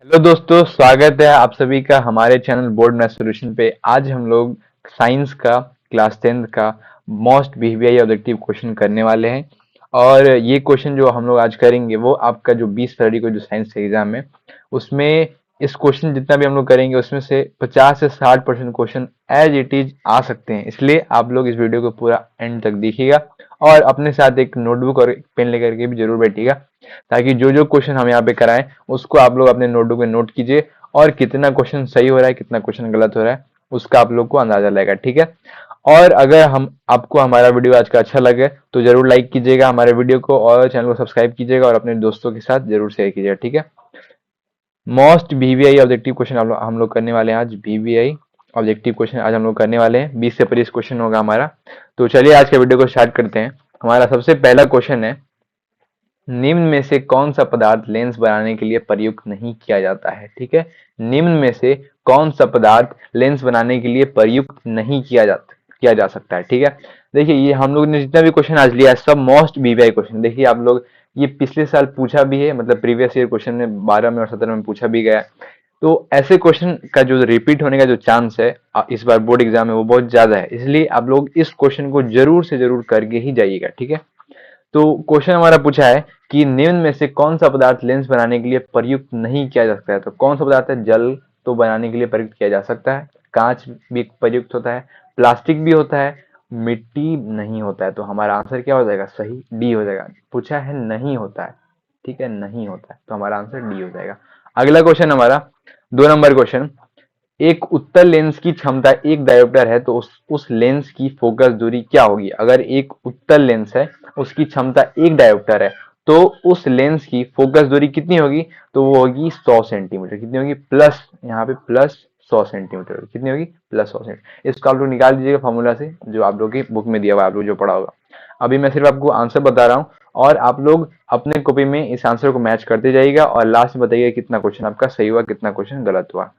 Hello दोस्तों, स्वागत है आप सभी का हमारे चैनल बोर्ड मैथ सॉल्यूशन पे। आज हम लोग साइंस का क्लास 10th का मोस्ट वीवीआई ऑब्जेक्टिव क्वेश्चन करने वाले हैं। और ये क्वेश्चन जो हम लोग आज करेंगे वो आपका जो 20 फरवरी को जो साइंस एग्जाम है उसमें इस क्वेश्चन जितना भी हम लोग करेंगे उसमें से 50 से 60% क्वेश्चन एज इट इज आ सकते हैं। इसलिए आप लोग इस वीडियो को पूरा एंड तक देखिएगा और अपने साथ एक नोटबुक और एक पेन लेकर के भी जरूर बैठिएगा, ताकि जो जो क्वेश्चन हम यहाँ पे कराएं उसको आप लोग अपने नोटबुक में नोट कीजिए और कितना क्वेश्चन सही हो रहा है कितना क्वेश्चन गलत हो रहा है उसका आप लोग को अंदाजा लगेगा। ठीक है। और अगर हम आपको हमारा वीडियो आज का अच्छा लगे तो जरूर लाइक कीजिएगा हमारे वीडियो को और चैनल को सब्सक्राइब कीजिएगा और अपने दोस्तों के साथ जरूर शेयर कीजिएगा। ठीक है। मोस्ट वीवीआई ऑब्जेक्टिव क्वेश्चन हम लोग करने वाले हैं आज। वीवीआई ऑब्जेक्टिव क्वेश्चन आज हम लोग करने वाले हैं। 20 से 25 क्वेश्चन होगा हमारा। तो चलिए आज के वीडियो को स्टार्ट करते हैं। हमारा सबसे पहला क्वेश्चन है, निम्न में से कौन सा पदार्थ लेंस बनाने के लिए प्रयुक्त नहीं किया जाता है। ठीक है। निम्न में से कौन सा पदार्थ लेंस बनाने के लिए प्रयुक्त नहीं किया जा सकता है। ठीक है। देखिए, ये हम लोग ने जितना भी क्वेश्चन आज लिया है सब मोस्ट वीवीआई क्वेश्चन। देखिए आप लोग, ये पिछले साल पूछा भी है, मतलब प्रीवियस ईयर क्वेश्चन में 12 में और 17 में पूछा भी गया है। तो ऐसे क्वेश्चन का जो रिपीट होने का जो चांस है इस बार बोर्ड एग्जाम में वो बहुत ज्यादा है। इसलिए आप लोग इस क्वेश्चन को जरूर से जरूर करके ही जाइएगा। ठीक है। तो क्वेश्चन हमारा पूछा है कि निम्न में से कौन सा पदार्थ लेंस बनाने के लिए प्रयुक्त नहीं किया जा सकता है। तो कौन सा पदार्थ है? जल तो बनाने के लिए प्रयुक्त किया जा सकता है, कांच भी प्रयुक्त होता है, प्लास्टिक भी होता है, मिट्टी नहीं होता है। तो हमारा आंसर क्या हो जाएगा? सही डी हो जाएगा। पूछा है नहीं होता है। ठीक है, नहीं होता है तो हमारा आंसर डी हो जाएगा। अगला क्वेश्चन हमारा 2 नंबर क्वेश्चन, एक उत्तल लेंस की क्षमता 1 डायोप्टर है तो उस लेंस की फोकस दूरी क्या होगी? अगर एक उत्तल लेंस है उसकी क्षमता 1 डायोप्टर है तो उस लेंस की फोकस दूरी कितनी होगी? तो वो होगी 100 सेंटीमीटर। कितनी होगी? प्लस, यहाँ पे प्लस 100 सेंटीमीटर। कितनी होगी? Plus 100 centimetre. इसको आप लोग निकाल दीजिएगा फॉर्मूला से जो आप लोग की बुक में दिया हुआ है, आप लोग जो पढ़ा होगा। अभी मैं सिर्फ आपको आंसर बता रहा हूँ और आप लोग अपने कॉपी में इस आंसर को मैच करते जाइएगा और लास्ट में बताइएगा कितना क्वेश्चन आपका सही हुआ कितना क्वेश्चन गलत हुआ।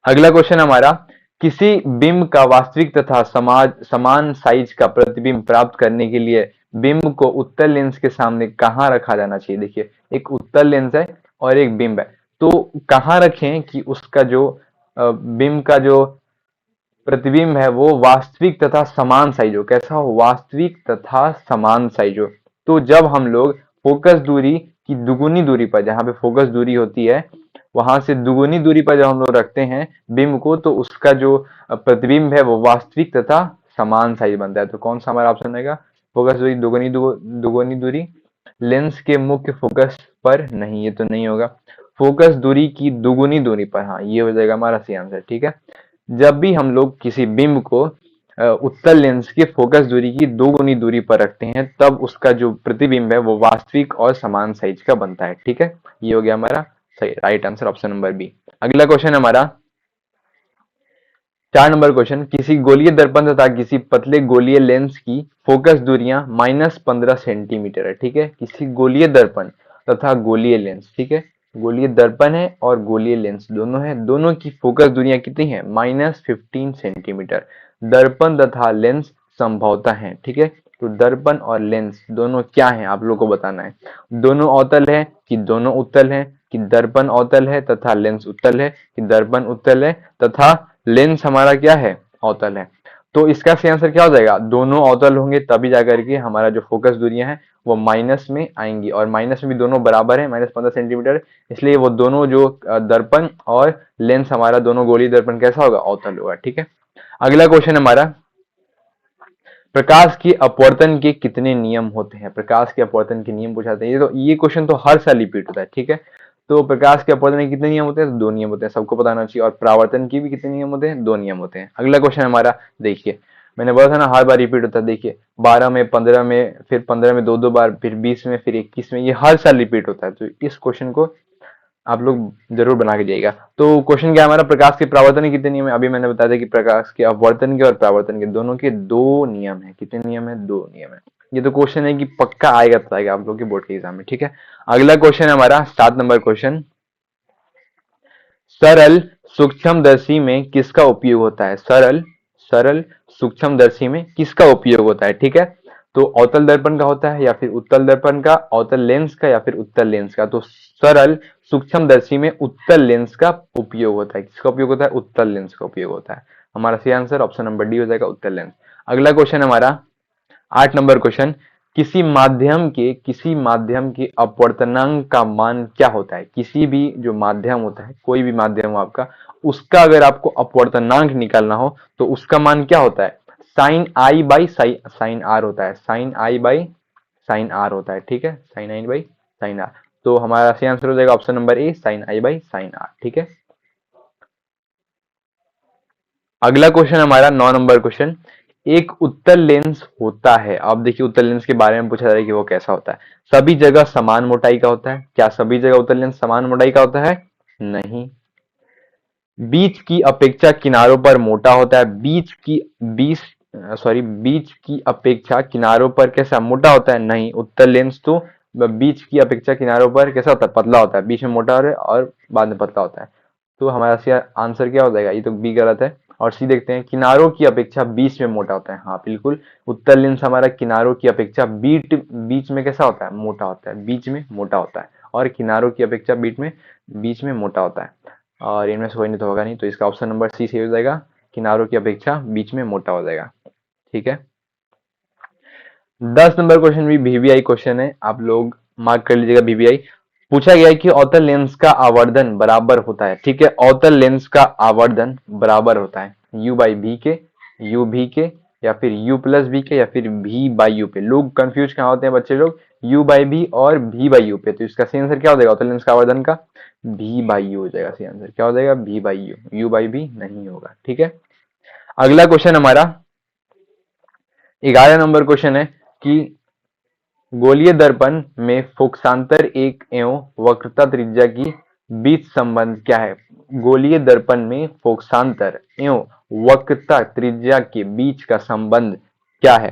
अगला क्वेश्चन हमारा, किसी बिंब का वास्तविक तथा समान साइज का प्रतिबिंब प्राप्त करने के लिए बिंब को उत्तल लेंस के सामने कहाँ रखा जाना चाहिए? देखिए, एक उत्तल लेंस है और एक बिंब है, तो कहाँ रखें कि उसका जो बिंब का जो प्रतिबिंब है वो वास्तविक तथा समान साइज हो। कैसा हो? वास्तविक तथा समान साइज हो। तो जब हम लोग फोकस दूरी की दुगुनी दूरी पर, जहां पे फोकस दूरी होती है वहां से दुगुनी दूरी पर जब हम लोग रखते हैं बिंब को, तो उसका जो प्रतिबिंब है वो वास्तविक तथा समान साइज बनता है। तो कौन सा हमारा ऑप्शन रहेगा? फोकस दूरी दुगुनी दूरी लेंस के मुख्य फोकस पर नहीं, ये तो नहीं होगा। फोकस दूरी की दुगुनी दूरी पर, हाँ ये हो जाएगा हमारा सही आंसर। ठीक है। जब भी हम लोग किसी बिंब को उत्तल लेंस के फोकस दूरी की दोगुनी दूरी पर रखते हैं तब उसका जो प्रतिबिंब है वो वास्तविक और समान साइज का बनता है। ठीक है। ये हो गया हमारा सही right answer, option number B. अगला क्वेश्चन हमारा 4 नंबर क्वेश्चन, किसी गोलीय दर्पण तथा किसी पतले गोलीय लेंस की फोकस दूरियां -15 सेंटीमीटर है। ठीक है। किसी गोलीय दर्पण तथा गोलीय लेंस, ठीक है, गोलीय दर्पण है और गोलीय लेंस दोनों है, दोनों की फोकस दूरियां कितनी है? -15 सेंटीमीटर। दर्पण तथा लेंस संभवतः है। ठीक है। तो दर्पण और लेंस दोनों क्या है आप लोग को बताना है। दोनों अवतल है कि दोनों उत्तल है, कि दर्पण अवतल है तथा लेंस उत्तल है, कि दर्पण उत्तल है तथा लेंस हमारा क्या है? अवतल है। तो इसका सही आंसर क्या हो जाएगा? दोनों अवतल होंगे तभी जाकर के हमारा जो फोकस दूरियां हैं वो माइनस में आएंगी, और माइनस में भी दोनों बराबर है, -15 सेंटीमीटर। इसलिए वो दोनों जो दर्पण और लेंस हमारा दोनों गोलीय दर्पण कैसा होगा? अवतल होगा। ठीक है। अगला क्वेश्चन हमारा, प्रकाश के अपवर्तन के कितने नियम होते हैं? प्रकाश के अपवर्तन के नियम पूछाते हैं। ये क्वेश्चन तो हर साल रिपीट होता है। ठीक है। तो प्रकाश के अपवर्तन के कितने नियम होते हैं? तो 2 नियम होते हैं, सबको पता होना चाहिए। और परावर्तन की भी कितने नियम होते हैं? 2 नियम होते हैं। अगला क्वेश्चन हमारा देखिए, मैंने बोला था ना हर बार रिपीट होता है। देखिए 12 में, 15 में, फिर 15 में 2 बार, फिर 20 में, फिर 21 में, ये हर साल रिपीट होता है। तो इस क्वेश्चन को आप लोग जरूर बना के जाइएगा। तो क्वेश्चन क्या है हमारा? प्रकाश के परावर्तन के कितने नियम है? अभी मैंने बताया था कि प्रकाश के अपवर्तन के और परावर्तन के दोनों के 2 नियम है। कितने नियम है? 2 नियम है। ये तो क्वेश्चन है कि पक्का आएगा तो आएगा आप लोग के बोर्ड के एग्जाम में। ठीक है। अगला क्वेश्चन हमारा 7 नंबर क्वेश्चन, सरल सूक्ष्मदर्शी में किसका उपयोग होता है? सरल सरल सूक्ष्मदर्शी में किसका उपयोग होता है? ठीक है। तो अवतल दर्पण का होता है या फिर उत्तल दर्पण का, अवतल लेंस का या फिर उत्तल लेंस का। तो सरल सूक्ष्मदर्शी में उत्तल लेंस का उपयोग होता है। किसका उपयोग होता है? उत्तल लेंस का उपयोग होता है। हमारा सही आंसर ऑप्शन नंबर डी हो जाएगा, उत्तल लेंस। अगला क्वेश्चन हमारा 8 नंबर क्वेश्चन, किसी माध्यम के अपवर्तनांक का मान क्या होता है? किसी भी जो माध्यम होता है, कोई भी माध्यम हो आपका, उसका अगर आपको अपवर्तनांक निकालना हो तो उसका मान क्या होता है? Sine i by sine r होता है। Sine i by sine r होता है, ठीक है, sine i by sine r. तो हमारा सही आंसर हो जाएगा option number A, sine i by sine r, ठीक है। अगला क्वेश्चन हमारा 9 नंबर क्वेश्चन, एक उत्तल लेंस होता है। अब देखिए उत्तल लेंस के बारे में पूछा जा रहा है कि वो कैसा होता है। सभी जगह समान मोटाई का होता है। क्या सभी जगह उत्तल लेंस समान मोटाई का होता है? नहीं। बीच की अपेक्षा किनारों पर मोटा होता है। बीच की अपेक्षा किनारों पर कैसा? मोटा होता है? नहीं। उत्तल लेंस तो बीच की अपेक्षा किनारों पर कैसा होता है? पतला होता है। बीच में मोटा और बाद में पतला होता है। तो हमारा सी आंसर क्या हो जाएगा? ये तो बी गलत है। और सी देखते हैं, किनारों की अपेक्षा बीच में मोटा होता है। हाँ बिल्कुल, उत्तल लेंस हमारा किनारों की अपेक्षा बीच में कैसा होता है? मोटा होता है। बीच में मोटा होता है और किनारों की अपेक्षा बीच में मोटा होता है। और इनमें से कोई नहीं तो होगा नहीं, तो इसका ऑप्शन नंबर सी सही हो जाएगा, किनारों की अपेक्षा बीच में मोटा हो जाएगा, ठीक है। 10 नंबर क्वेश्चन भी वीवीआई क्वेश्चन है, आप लोग मार्क कर लीजिएगा। वीवीआई पूछा गया है कि अवतल लेंस का आवर्धन बराबर होता है, ठीक है। अवतल लेंस का आवर्धन बराबर होता है यू बाई भी के, यू भी के, या फिर यू प्लस बी के, या फिर भी बाई यू पे। लोग कंफ्यूज कहाँ होते हैं बच्चे लोग? यू बाई भी और भी बाई यू पे। तो इसका सही आंसर क्या हो जाएगा अवतल लेंस का आवर्धन का? भी बाई यू हो जाएगा। सही आंसर क्या हो जाएगा? भी बाई यू, यू बाई भी नहीं होगा, ठीक है। अगला क्वेश्चन हमारा 11 नंबर क्वेश्चन है कि गोलीय दर्पण में फोकसांतर एक एवं वक्रता त्रिज्या की बीच संबंध क्या है? गोलीय दर्पण में फोकसांतर एवं वक्रता त्रिज्या के बीच का संबंध क्या है?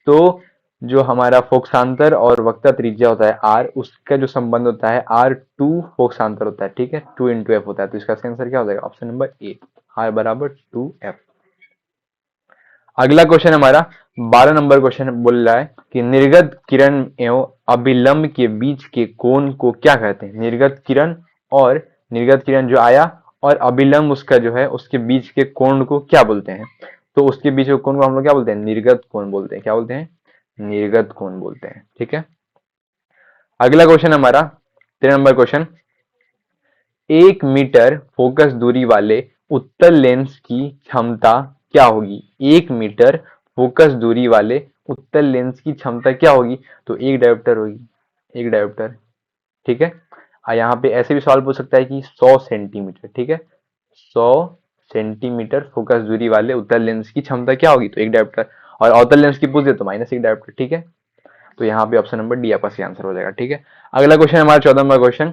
तो जो हमारा फोकसांतर और वक्रता त्रिज्या होता है आर, उसका जो संबंध होता है आर टू फोकसांतर होता है, ठीक है, 2 × F होता है। तो इसका आंसर क्या हो जाएगा? ऑप्शन नंबर ए, आर बराबर 2F। अगला क्वेश्चन हमारा 12 नंबर क्वेश्चन बोल रहा है कि निर्गत किरण एवं अभिलंब के बीच के कोण को क्या कहते हैं? निर्गत किरण जो आया और अभिलंब उसका जो है उसके बीच के कोण को क्या बोलते हैं? तो उसके बीच के कोण को हम लोग क्या बोलते हैं? निर्गत कोण बोलते हैं। क्या बोलते हैं? निर्गत कोण बोलते हैं, ठीक है। अगला क्वेश्चन हमारा 13 नंबर क्वेश्चन, 1 मीटर फोकस दूरी वाले उत्तल लेंस की क्षमता क्या होगी? 1 मीटर फोकस दूरी वाले उत्तल लेंस की क्षमता क्या होगी? तो एक डायोप्टर होगी, एक डायोप्टर, ठीक है। यहाँ पे ऐसे भी सवाल पूछ सकता है कि 100 सेंटीमीटर, ठीक है, 100 सेंटीमीटर फोकस दूरी वाले उत्तल लेंस की क्षमता क्या होगी? तो एक डायोप्टर। और अवतल लेंस की पूछ दे तो -1 डायोप्टर, ठीक है। तो यहाँ पे ऑप्शन नंबर डी आपका सही आंसर हो जाएगा, ठीक है। अगला क्वेश्चन हमारा 14 नंबर क्वेश्चन,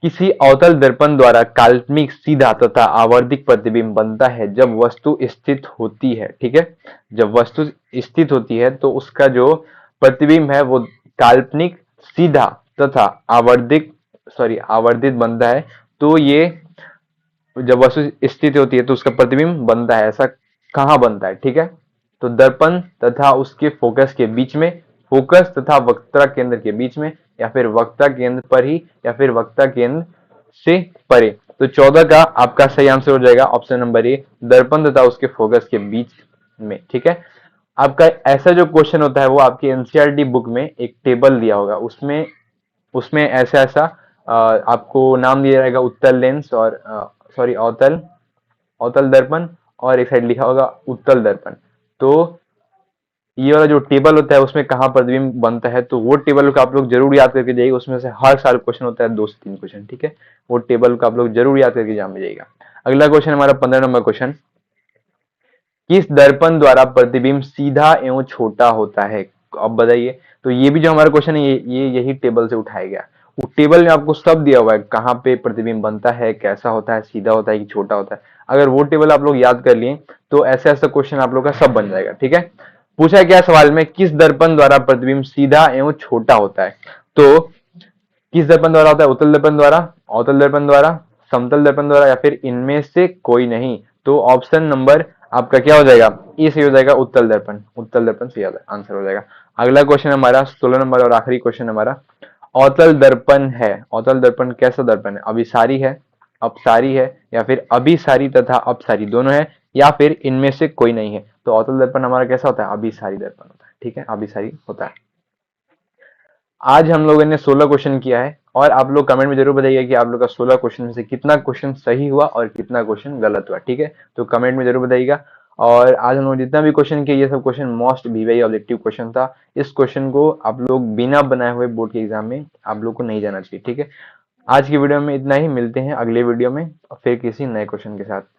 किसी अवतल दर्पण द्वारा काल्पनिक सीधा तथा आवर्धिक प्रतिबिंब बनता है जब वस्तु स्थित होती है, ठीक है। जब वस्तु स्थित होती है तो उसका जो प्रतिबिंब है वो काल्पनिक सीधा तथा आवर्धित बनता है। तो ये जब वस्तु स्थित होती है तो उसका प्रतिबिंब बनता है, ऐसा कहाँ बनता है, ठीक है। तो दर्पण तथा उसके फोकस के बीच में, फोकस तथा वक्ता केंद्र के बीच में, या फिर वक्ता केंद्र पर ही, या फिर वक्ता केंद्र से परे। तो 14 का आपका सही आंसर हो जाएगा ऑप्शन नंबर ए, दर्पण तथा उसके फोकस के बीच में, ठीक है। आपका ऐसा जो क्वेश्चन होता है वो आपकी एनसीईआरटी बुक में एक टेबल दिया होगा, उसमें उसमें ऐसा ऐसा आपको नाम दिया जाएगा, उत्तल लेंस और अवतल अवतल दर्पण, और एक साइड लिखा होगा उत्तल दर्पण। तो ये वाला जो टेबल होता है उसमें कहाँ प्रतिबिंब बनता है, तो वो टेबल को आप लोग जरूर याद करके जाइए। उसमें से हर साल क्वेश्चन होता है 2 से 3 क्वेश्चन, ठीक है। वो टेबल को आप लोग जरूर याद करके जान जाइएगा। अगला क्वेश्चन हमारा 15 नंबर क्वेश्चन, किस दर्पण द्वारा प्रतिबिंब सीधा एवं छोटा होता है? अब बताइए। तो ये भी जो हमारा क्वेश्चन है ये यही टेबल से उठाया गया। वो टेबल में आपको सब दिया हुआ है, कहाँ पे प्रतिबिंब बनता है, कैसा होता है, सीधा होता है कि छोटा होता है। अगर वो टेबल आप लोग याद कर लिए तो ऐसा ऐसा क्वेश्चन आप लोग का सब बन जाएगा, ठीक है। पूछा क्या सवाल में, किस दर्पण द्वारा प्रतिबिंब सीधा एवं छोटा होता है? तो किस दर्पण द्वारा होता है? उत्तल दर्पण द्वारा, अवतल दर्पण द्वारा, समतल दर्पण द्वारा, या फिर इनमें से कोई नहीं। तो ऑप्शन नंबर आपका क्या हो जाएगा, ई सही हो जाएगा, उत्तल दर्पण, उत्तल दर्पण सही आंसर हो जाएगा। अगला क्वेश्चन हमारा 16 नंबर और आखिरी क्वेश्चन हमारा, अवतल दर्पण है, अवतल दर्पण कैसा दर्पण है, अभिसारी है, अपसारी है, या फिर अभिसारी तथा अपसारी दोनों है, या फिर इनमें से कोई नहीं है। तो अवतल दर्पण हमारा कैसा होता है, अभिसारी दर्पण होता है। ठीक है, अभिसारी होता है। आज हम लोगों ने 16 क्वेश्चन किया है, और आप लोग कमेंट में जरूर बताइएगा कि आप लोग का 16 क्वेश्चन में से कितना क्वेश्चन सही हुआ और कितना क्वेश्चन गलत हुआ। ठीक है, तो कमेंट में जरूर बताइएगा। और आज हम लोग जितना भी क्वेश्चन किए, ये सब question most VVI objective question था। इस क्वेश्चन को आप लोग बिना बनाए हुए बोर्ड के एग्जाम में आप लोग को नहीं जाना चाहिए। ठीक है, आज की वीडियो में इतना ही, मिलते हैं अगले वीडियो में फिर किसी नए क्वेश्चन के साथ।